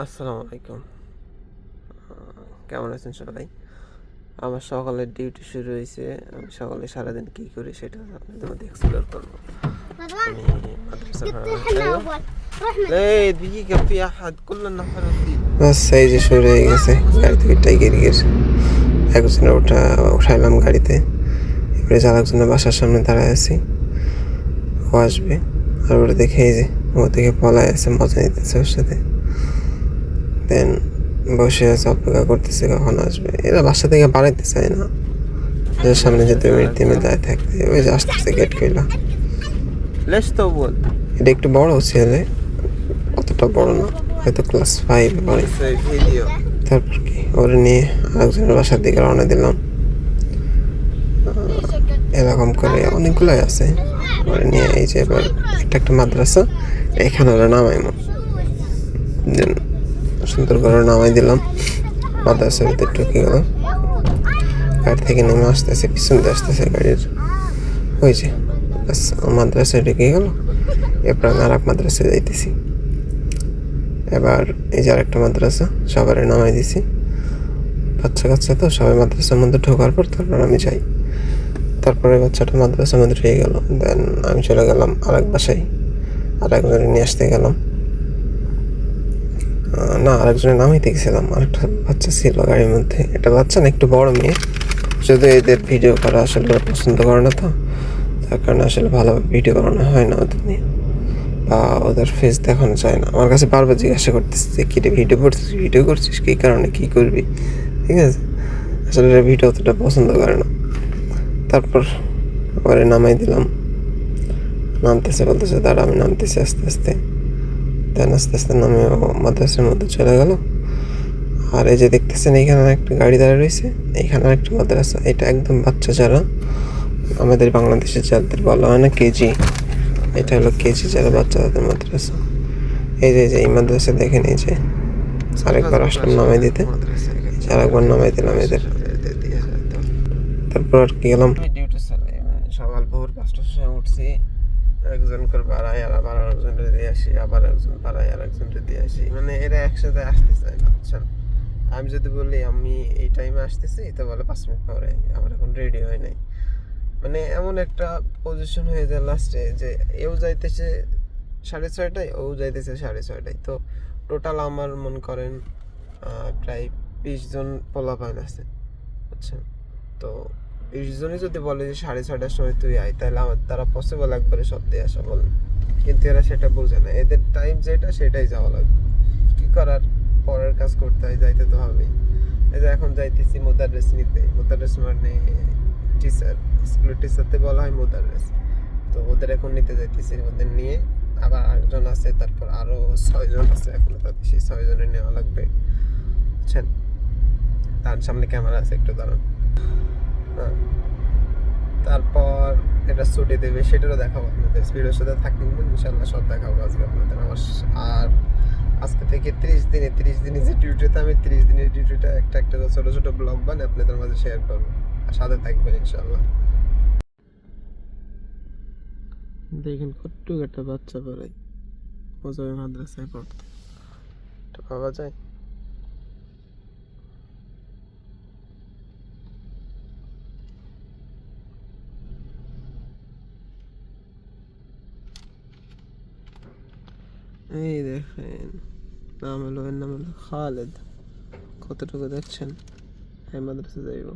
আসসালামু আলাইকুম। কেমন আছেন সবাই? আমার সকালের ডিউটি শুরু হয়েছে। আমি সকালে সারাদিন কী করি সেটা আপনাদের মধ্যে এক্সপ্লোর করবো। আমি বাস এই যে শুরু হয়ে গেছে, গাড়ি থেকে টাইগের গিয়ে একজনের উঠাইলাম গাড়িতে। এবারে যার একজনের বাসার সামনে দাঁড়ায় আছি, ও আসবে আর ওটা দেখে এই যে ও দেখে পলায় আছে, মজা নিতেছে ওর সাথে। দেন বসে আছে, অপেক্ষা করতেছে কখন আসবে। এরা বাসা থেকে বাড়াইতে চায় না, এর সামনে যে 2 মিনিট 3 মিনিট দাঁড়িয়ে থাকতে। ওই যে আসতেছে গেট খুইলা। এটা একটু বড় ছেলে, অতটা বড় না, হয়তো ক্লাস 5 পড়ে। তারপর কি ওরে নিয়ে আরেকজনের বাসার দিকে রওনা দিলাম। এরকম করে অনেকগুলাই আছে। ওরে নিয়ে এই যে এবার একটা মাদ্রাসা, এখানে ওরা নামাইমো। দেন সুন্দর করে নামাই দিলাম। মাদ্রাসার ভিতরে ঢুকে গেল। গাড়ি থেকে নেমে আসতেছে, পিছন দিয়ে আসতেছে গাড়ির। ওই যে মাদ্রাসায় ঢুকে গেল। এরপর আমি আর এক মাদ্রাসায় যাইতেছি। এবার এই যে আরেকটা মাদ্রাসা, সবারই নামাই দিছি। বাচ্চা কাচ্চা তো সবাই মাদ্রাসার মধ্যে ঢোকার পর তারপর আমি যাই। তারপরে বাচ্চাটা মাদ্রাসার মধ্যে ঢুকে গেল। দেন আমি চলে গেলাম আরেক বাসায়, আরেকজনে নিয়ে আসতে গেলাম। না, আরেকজনের নামাইতে গেছিলাম। আরেকটা বাচ্চা ছিল গাড়ির মধ্যে। এটা বাচ্চা না, একটু বড় মেয়ে। শুধু এদের ভিডিও করা আসলে পছন্দ করে না, তো তার কারণে আসলে ভালোভাবে ভিডিও বানানো হয় না ওদের নিয়ে, বা ওদের ফেস দেখানো যায় না। আমার কাছে বারবার জিজ্ঞাসা করতেছে যে কী রে, ভিডিও করছিস কী কারণে, কী করবি? ঠিক আছে, আসলে ভিডিও অতটা পছন্দ করে না। তারপর ওরে নামাই দিলাম। নামতেছে, বলতেছে দাঁড়া আমি নামতেছি আস্তে আস্তে। দেন আস্তে আস্তে নামে ও মাদ্রাসার মধ্যে চলে গেল। আর এই যে দেখতেছেন এইখানে একটা গাড়ি দাঁড়িয়ে রয়েছে, এইখানে একটা মাদ্রাসা। এটা একদম বাচ্চা যারা, আমাদের বাংলাদেশে যাদের বলা হয় না কেজি, এটা হলো কেজি যারা বাচ্চা, তাদের মাদ্রাসা। এই যে এই মাদ্রাসা দেখেন, এই যে আরেকবার আসলাম নামাই দিতে, আরেকবার নামাই দিলাম এদের। তারপর আর কি গেলাম ডিউটি চালাই। সকাল ভোর 5টার সময় উঠছি, একজন করে বাড়াই আর আবার আরেকজনকে দিয়ে আসি, আবার একজন বাড়াই আর একজনকে দিয়ে আসি। মানে এরা একসাথে আসতে চায় না, বুঝছেন? আমি যদি বলি আমি এই টাইমে আসতেছি, তো বলে 5 মিনিট পরে, আমার এখন রেডি হয় নাই। মানে এমন একটা পজিশন হয়ে যায় লাস্টে যে এও যাইতেছে 6:30টায়, ও যাইতেছে 6:30টায়। তো টোটাল আমার মনে করেন প্রায় 20 জন পোলাপাইন আছে, বুঝছেন? তো 20 জনই যদি বলে যে 6:30টার সময় তুই আয়, তাহলে আমার দ্বারা পসিবল একবারে সব দিয়ে আসা বলেন। কিন্তু এরা সেটা বোঝে না, এদের টাইম যেটা সেটাই যাওয়া লাগবে। কী করার, পরের কাজ করতে হয়, যাইতে তো হবেই। এই যে এখন যাইতেছি মোদাররেস নিতে। মোদাররেস মানে টিচার, স্কুলের টিচারতে বলা হয় মোদাররেস। তো ওদের এখন নিতে যাইতেছি। ওদের নিয়ে আবার আরেকজন আছে, তারপর আরও 6 জন আছে এখনো, তাদের সেই 6 জনের নেওয়া লাগবে, বুঝছেন? তার সামনে ক্যামেরা আছে, একটু দাঁড়ান। হ্যাঁ, তারপর এটা ছুটি দেবে, সেটারও দেখাবো আপনাদের। ভিডিওর সাথে থাকবেন, ইনশাল্লাহ সব দেখাবো আজকে আপনাদের। আমার আর আজকে থেকে 30 দিনে যে ডিউটিতে, আমি 30 দিনের ডিউটিটা একটা একটা ছোটো ছোটো ব্লগ বানিয়ে আপনাদের মাঝে শেয়ার করবো। আর সাথে থাকবেন ইনশাল্লাহ। দেখেন কট্টু একটা বাচ্চা পড়াই, ও যাবে মাদ্রাসায় পড়তে, এটা পাওয়া যায়। এই দেখেন, এর নাম হলো খালেদ। কতটুকু দেখছেন? এই মাদ্রাসা যাইব।